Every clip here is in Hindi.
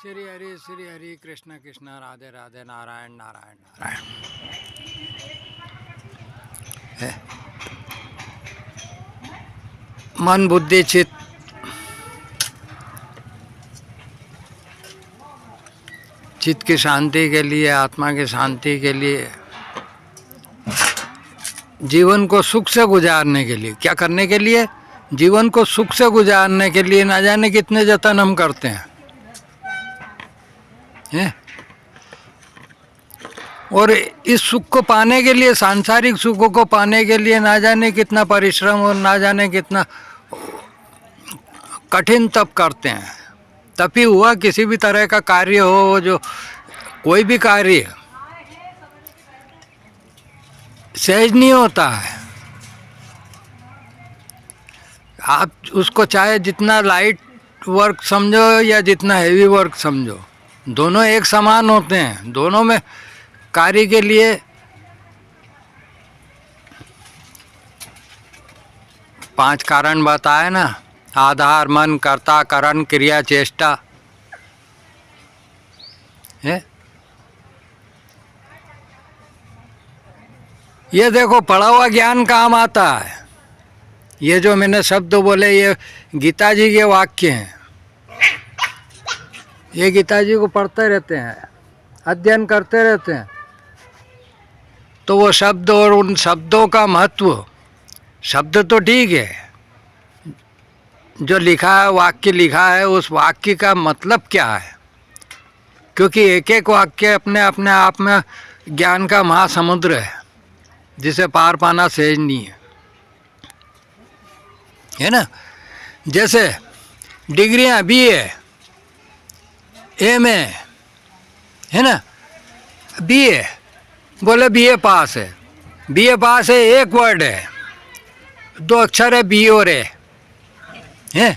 श्री हरि कृष्ण कृष्ण राधे राधे नारायण नारायण नारायण। मन बुद्धि चित्त चित्त की शांति के लिए, आत्मा की शांति के लिए, जीवन को सुख से गुजारने के लिए, क्या करने के लिए? जीवन को सुख से गुजारने के लिए ना जाने कितने जतन हम करते हैं, और इस सुख को पाने के लिए, सांसारिक सुखों को पाने के लिए ना जाने कितना परिश्रम और ना जाने कितना कठिन तप करते हैं। तप ही हुआ किसी भी तरह का कार्य हो, जो कोई भी कार्य सहज नहीं होता है। आप उसको चाहे जितना लाइट वर्क समझो या जितना हेवी वर्क समझो, दोनों एक समान होते हैं। दोनों में कार्य के लिए पांच कारण बताए ना: आधार, मन, कर्ता, करण, क्रिया, चेष्टा है। ये देखो, पढ़ा हुआ ज्ञान काम आता है। ये जो मैंने शब्द बोले, ये गीता जी के वाक्य हैं। ये गीता जी को पढ़ते रहते हैं, अध्ययन करते रहते हैं, तो वो शब्द और उन शब्दों का महत्व, शब्द तो ठीक है, जो लिखा है, वाक्य लिखा है, उस वाक्य का मतलब क्या है? क्योंकि एक एक वाक्य अपने अपने आप में ज्ञान का महासमुद्र है, जिसे पार पाना सहज नहीं है ना। जैसे डिग्रियां BA, MA है ना। BA बोले BA पास है, BA पास है, एक वर्ड है, दो अक्षर है, B और A है।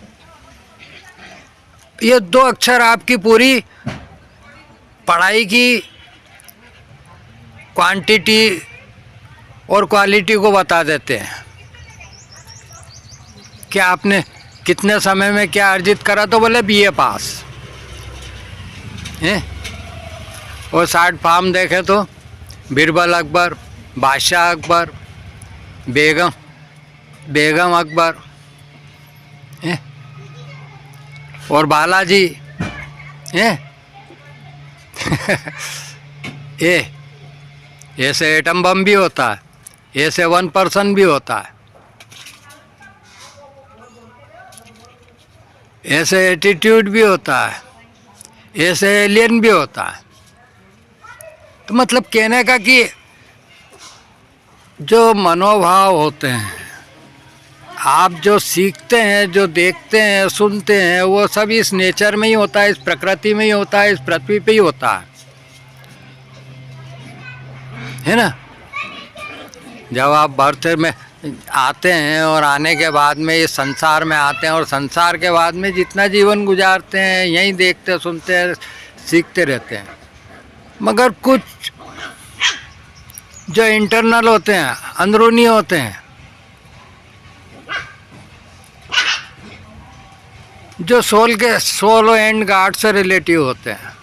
ये दो अक्षर आपकी पूरी पढ़ाई की क्वांटिटी और क्वालिटी को बता देते हैं कि आपने कितने समय में क्या अर्जित करा। तो बोले BA पास है। और 60 फार्म देखे तो बीरबल अकबर, बादशाह अकबर, बेगम अकबर है, और बालाजी है। ऐसे एटम बम भी होता है, ऐसे 1% भी होता है, ऐसे एटीट्यूड भी होता है, ऐसे एलियन भी होता है। तो मतलब कहने का कि जो मनोभाव होते हैं, आप जो सीखते हैं, जो देखते हैं, सुनते हैं, वो सब इस नेचर में ही होता है, इस प्रकृति में ही होता है, इस पृथ्वी पे ही होता है ना। जब आप बर्थ में आते हैं और आने के बाद में इस संसार में आते हैं, और संसार के बाद में जितना जीवन गुजारते हैं, यहीं देखते, सुनते हैं, सीखते रहते हैं। मगर कुछ जो इंटरनल होते हैं, अंदरूनी होते हैं, जो सोल एंड गॉड से रिलेटिव होते हैं,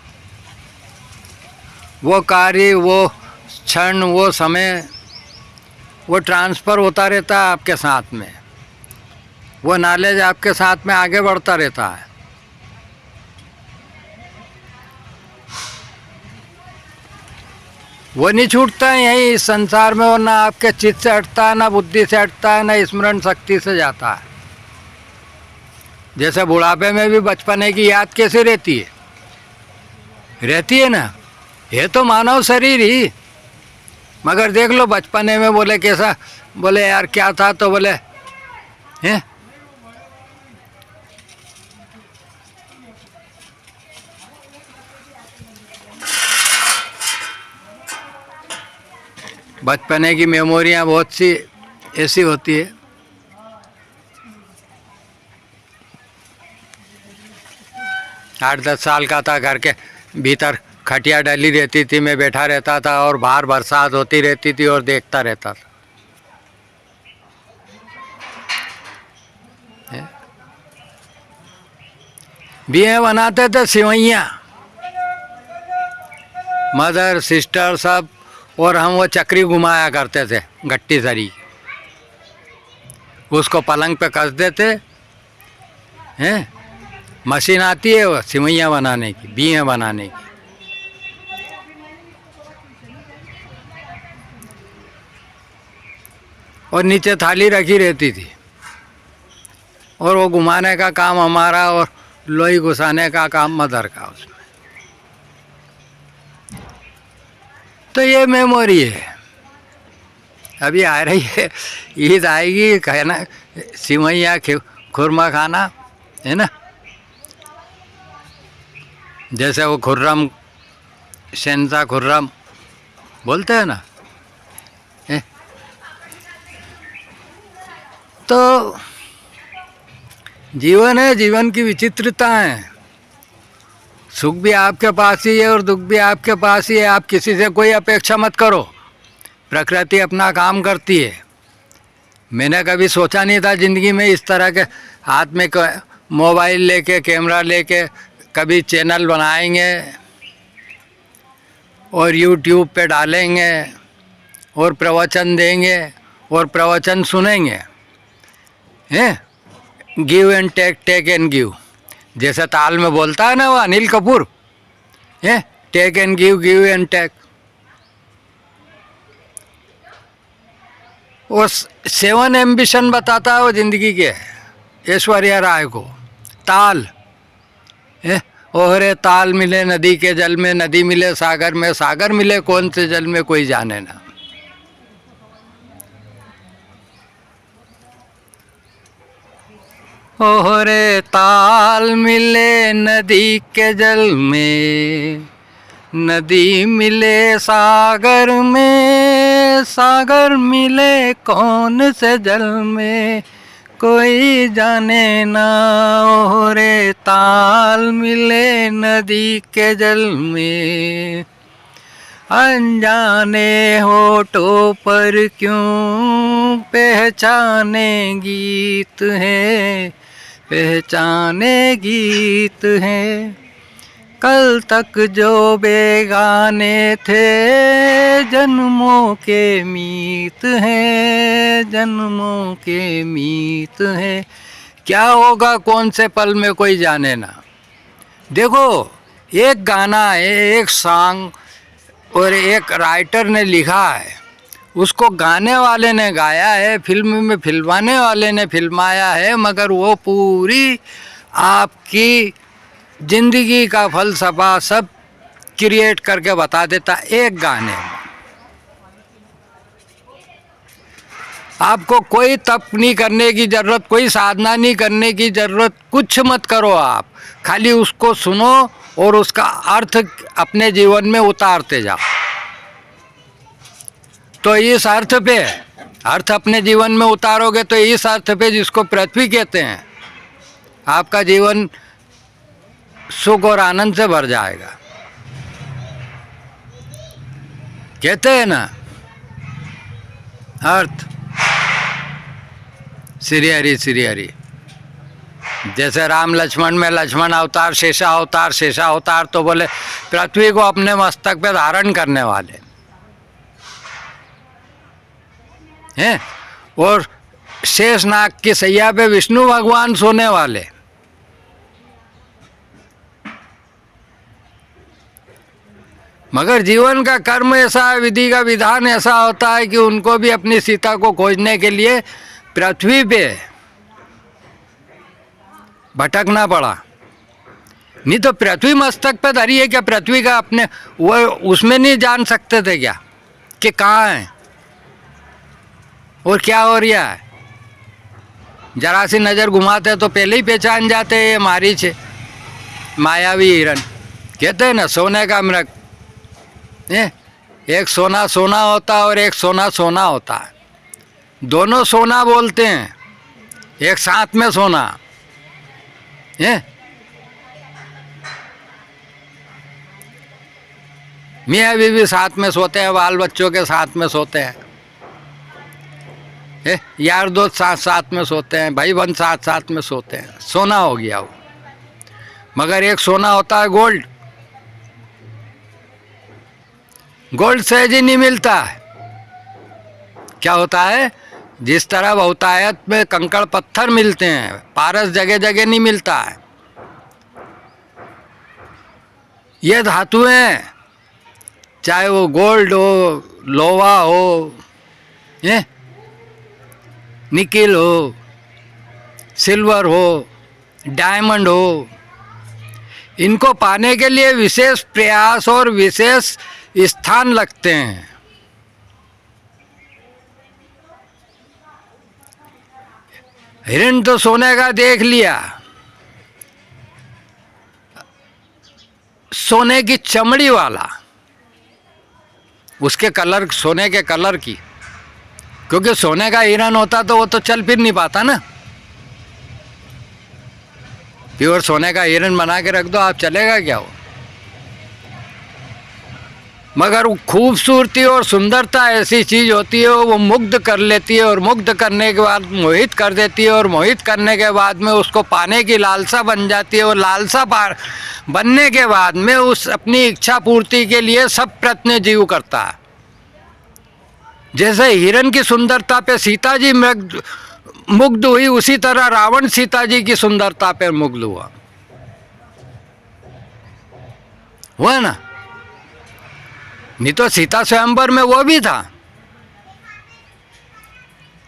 वो कार्य, वो क्षण, वो समय, वो ट्रांसफ़र होता रहता है आपके साथ में, वो नॉलेज आपके साथ में आगे बढ़ता रहता है। वो नहीं छूटता है यहीं इस संसार में, और ना आपके चित्त से हटता है, ना बुद्धि से हटता है, ना स्मरण शक्ति से जाता है। जैसे बुढ़ापे में भी बचपने की याद कैसे रहती है ना। ये तो मानव शरीर ही, मगर देख लो बचपने में बोले कैसा, बोले यार क्या था, तो बोले हैं बचपने की मेमोरियाँ बहुत सी ऐसी होती है। आठ 10 साल का था, घर के भीतर खटिया डली रहती थी, मैं बैठा रहता था, और बाहर बरसात होती रहती थी और देखता रहता था। BA बनाते थे सिवैयाँ, मदर सिस्टर सब, और हम वो चक्री घुमाया करते थे गट्टी सरी, उसको पलंग पे कस देते हैं। मशीन आती है वो सिवैयाँ बनाने की, बीएँ बनाने की। और नीचे थाली रखी रहती थी, और वो घुमाने का काम हमारा और लोई घुसाने का काम मदर का उसमें। तो ये मेमोरी है। अभी आ रही है, ईद आएगी, कहना सिवैयाँ खुरमा खाना है ना। जैसे वो खुर्रम, शहंशाह खुर्रम बोलते हैं ना। तो जीवन है, जीवन की विचित्रता है। सुख भी आपके पास ही है और दुख भी आपके पास ही है। आप किसी से कोई अपेक्षा मत करो, प्रकृति अपना काम करती है। मैंने कभी सोचा नहीं था ज़िंदगी में इस तरह के हाथ में मोबाइल लेके, कैमरा लेके कभी चैनल बनाएंगे और यूट्यूब पे डालेंगे और प्रवचन देंगे और प्रवचन सुनेंगे, हैं। Give and take, take and give, जैसे ताल में बोलता है ना वो अनिल कपूर, है take and give, give and take. वो 7 एम्बिशन बताता है वो जिंदगी के, ऐश्वर्या राय को। ताल है, ओहरे ताल मिले नदी के जल में, नदी मिले सागर में, सागर मिले कौन से जल में कोई जाने ना। ओहरे ताल मिले नदी के जल में, नदी मिले सागर में, सागर मिले कौन से जल में कोई जाने ना। ओहरे ताल मिले नदी के जल में, अनजाने होठों पर क्यों पहचाने गीत हैं, पहचाने गीत हैं। कल तक जो बेगाने थे जन्मों के मीत हैं, जन्मों के मीत हैं। क्या होगा कौन से पल में कोई जाने ना। देखो, एक गाना है, एक सॉन्ग, और एक राइटर ने लिखा है, उसको गाने वाले ने गाया है, फिल्म में फिल्माने वाले ने फिल्माया है, मगर वो पूरी आपकी ज़िंदगी का फलसफा सब क्रिएट करके बता देता एक गाने में। आपको कोई तप नहीं करने की ज़रूरत, कोई साधना नहीं करने की ज़रूरत, कुछ मत करो। आप खाली उसको सुनो और उसका अर्थ अपने जीवन में उतारते जाओ। तो इस अर्थ पे, अर्थ अपने जीवन में उतारोगे तो इस अर्थ पे, जिसको पृथ्वी कहते हैं, आपका जीवन सुख और आनंद से भर जाएगा। कहते हैं ना, अर्थ श्री हरि, श्री हरि। जैसे राम लक्ष्मण में लक्ष्मण अवतार, शेषा अवतार, शेषा अवतार, तो बोले पृथ्वी को अपने मस्तक पे धारण करने वाले हैं, और शेषनाग की सैया पे विष्णु भगवान सोने वाले। मगर जीवन का कर्म ऐसा है, विधि का विधान ऐसा होता है कि उनको भी अपनी सीता को खोजने के लिए पृथ्वी पे भटकना पड़ा। नहीं तो पृथ्वी मस्तक पे धरी है क्या, पृथ्वी का अपने वो उसमें नहीं जान सकते थे क्या कि कहाँ है और क्या हो रहा है। जरा सी नज़र घुमाते तो पहले ही पहचान जाते हैं ये मारीच है, मायावी हिरन। कहते हैं ना सोने का मृग, एक सोना सोना होता है और एक सोना सोना होता है। दोनों सोना बोलते हैं, एक साथ में सोना है। मियाँ बीवी साथ में सोते हैं, बाल बच्चों के साथ में सोते हैं, यार दोस्त साथ साथ में सोते हैं, भाई बहन साथ साथ में सोते हैं, सोना हो गया वो। मगर एक सोना होता है गोल्ड, गोल्ड सहज ही नहीं मिलता है। क्या होता है, जिस तरह बहुतायत में कंकड़ पत्थर मिलते हैं, पारस जगह जगह नहीं मिलता है। ये धातुएं, चाहे वो गोल्ड हो, लोहा हो, निकिल हो, सिल्वर हो, डायमंड हो, इनको पाने के लिए विशेष प्रयास और विशेष स्थान लगते हैं। हिरण तो सोने का देख लिया, सोने की चमड़ी वाला, उसके कलर, सोने के कलर की, क्योंकि सोने का हिरण होता तो वो तो चल फिर नहीं पाता ना। प्योर सोने का हिरण बना के रख दो आप, चलेगा क्या वो? मगर वो खूबसूरती और सुंदरता ऐसी चीज होती है, वो मुग्ध कर लेती है, और मुग्ध करने के बाद मोहित कर देती है, और मोहित करने के बाद में उसको पाने की लालसा बन जाती है, और लालसा बनने के बाद में उस अपनी इच्छा पूर्ति के लिए सब प्रयत्न जीव करता है। जैसे हिरण की सुंदरता पे सीता जी मुग्ध हुई, उसी तरह रावण सीता जी की सुंदरता पे मुग्ध हुआ ना। नहीं तो सीता स्वयंवर में वो भी था,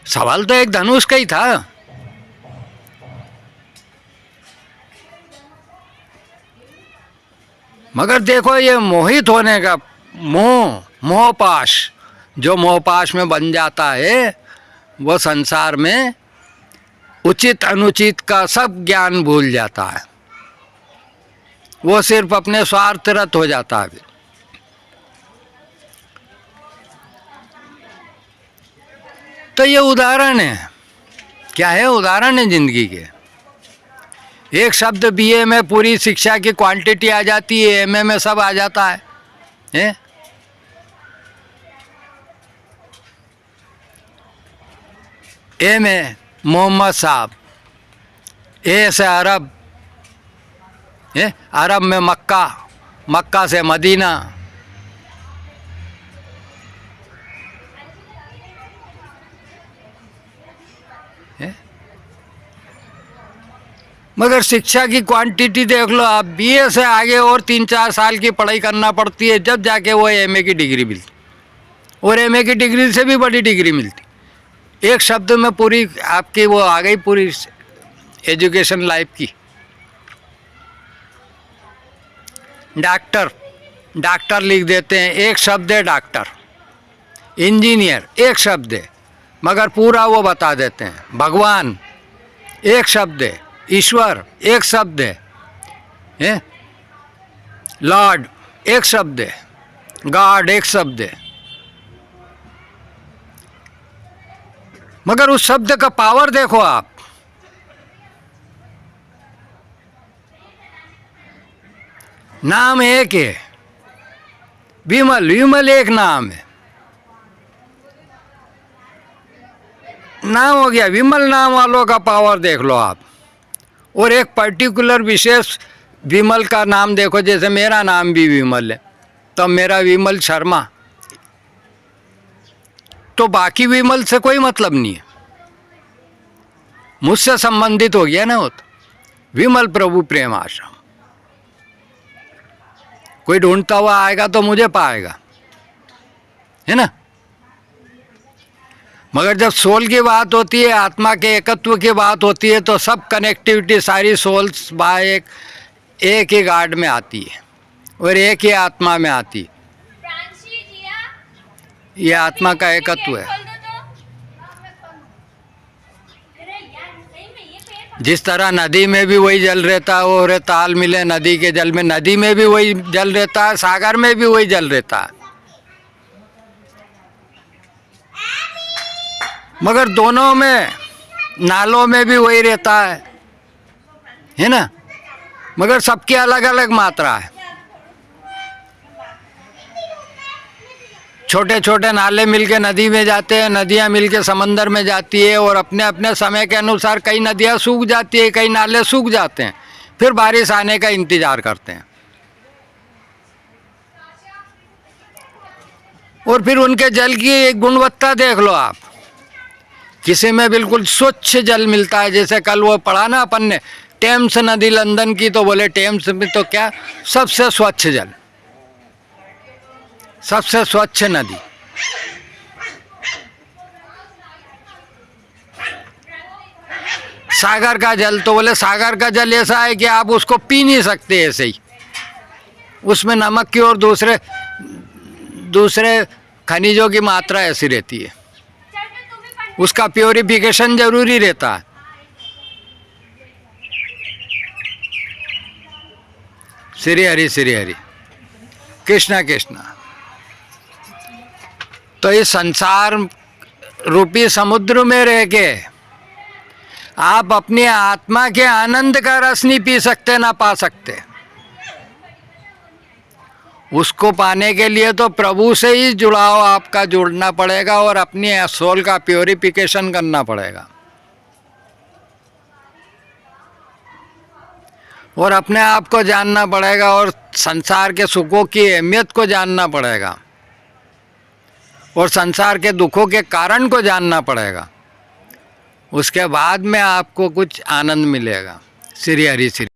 सवाल तो एक धनुष का ही था। मगर देखो ये मोहित होने का मोहपाश, जो मोहपाश में बन जाता है, वो संसार में उचित अनुचित का सब ज्ञान भूल जाता है, वो सिर्फ अपने स्वार्थरत हो जाता है। तो ये उदाहरण है, क्या है, उदाहरण है जिंदगी के। एक शब्द बीए में पूरी शिक्षा की क्वांटिटी आ जाती है, एमए में सब आ जाता है? ए में मोहम्मद साहब, ए से अरब, अरब में मक्का, मक्का से मदीना, मगर शिक्षा की क्वांटिटी देख लो आप, बीए से आगे और 3-4 साल की पढ़ाई करना पड़ती है, जब जाके वो एमए की डिग्री मिलती, और एमए की डिग्री से भी बड़ी डिग्री मिलती। एक शब्द में पूरी आपकी वो आ गई, पूरी एजुकेशन लाइफ की। डॉक्टर, डॉक्टर लिख देते हैं, एक शब्द है डॉक्टर। इंजीनियर एक शब्द है, मगर पूरा वो बता देते हैं। भगवान एक शब्द है, ईश्वर एक शब्द है, लॉर्ड एक शब्द है, गॉड एक शब्द है, मगर उस शब्द का पावर देखो आप। नाम एक है, विमल, विमल एक नाम है, नाम हो गया विमल। नाम वालों का पावर देख लो आप। और एक पर्टिकुलर विशेष विमल का नाम देखो, जैसे मेरा नाम भी विमल है, तो मेरा विमल शर्मा, तो बाकी विमल से कोई मतलब नहीं है, मुझसे संबंधित हो गया ना वो तो। विमल प्रभु प्रेम आश्रम, कोई ढूंढता हुआ आएगा तो मुझे पाएगा, है ना। मगर जब सोल की बात होती है, आत्मा के एकत्व की बात होती है, तो सब कनेक्टिविटी सारी सोल्स बाय एक ही गार्ड में आती है, और एक ही आत्मा में आती है। ये आत्मा का एकत्व है। जिस तरह नदी में भी वही जल रहता है, और ताल मिले नदी के जल में, नदी में भी वही जल रहता है, सागर में भी वही जल रहता है, मगर दोनों में, नालों में भी वही रहता है ना, मगर सबकी अलग अलग मात्रा है। छोटे छोटे नाले मिलके नदी में जाते हैं, नदियाँ मिलके समंदर में जाती है, और अपने अपने समय के अनुसार कई नदियाँ सूख जाती है, कई नाले सूख जाते हैं, फिर बारिश आने का इंतज़ार करते हैं। और फिर उनके जल की गुणवत्ता देख लो आप, किसी में बिल्कुल स्वच्छ जल मिलता है। जैसे कल वो पढ़ा ना अपन ने टेम्स नदी लंदन की, तो बोले टेम्स में तो क्या सबसे स्वच्छ जल, सबसे स्वच्छ नदी। सागर का जल, तो बोले सागर का जल ऐसा है कि आप उसको पी नहीं सकते ऐसे ही, उसमें नमक की और दूसरे दूसरे खनिजों की मात्रा ऐसी रहती है, उसका प्योरिफिकेशन जरूरी रहता है। श्री हरि श्री हरि, कृष्णा कृष्णा। तो इस संसार रूपी समुद्र में रह के आप अपनी आत्मा के आनंद का रस नहीं पी सकते, ना पा सकते। उसको पाने के लिए तो प्रभु से ही जुड़ाव आपका जुड़ना पड़ेगा और अपनी सोल का प्योरिफिकेशन करना पड़ेगा और अपने आप को जानना पड़ेगा और संसार के सुखों की अहमियत को जानना पड़ेगा और संसार के दुखों के कारण को जानना पड़ेगा। उसके बाद में आपको कुछ आनंद मिलेगा। श्री हरि श्री।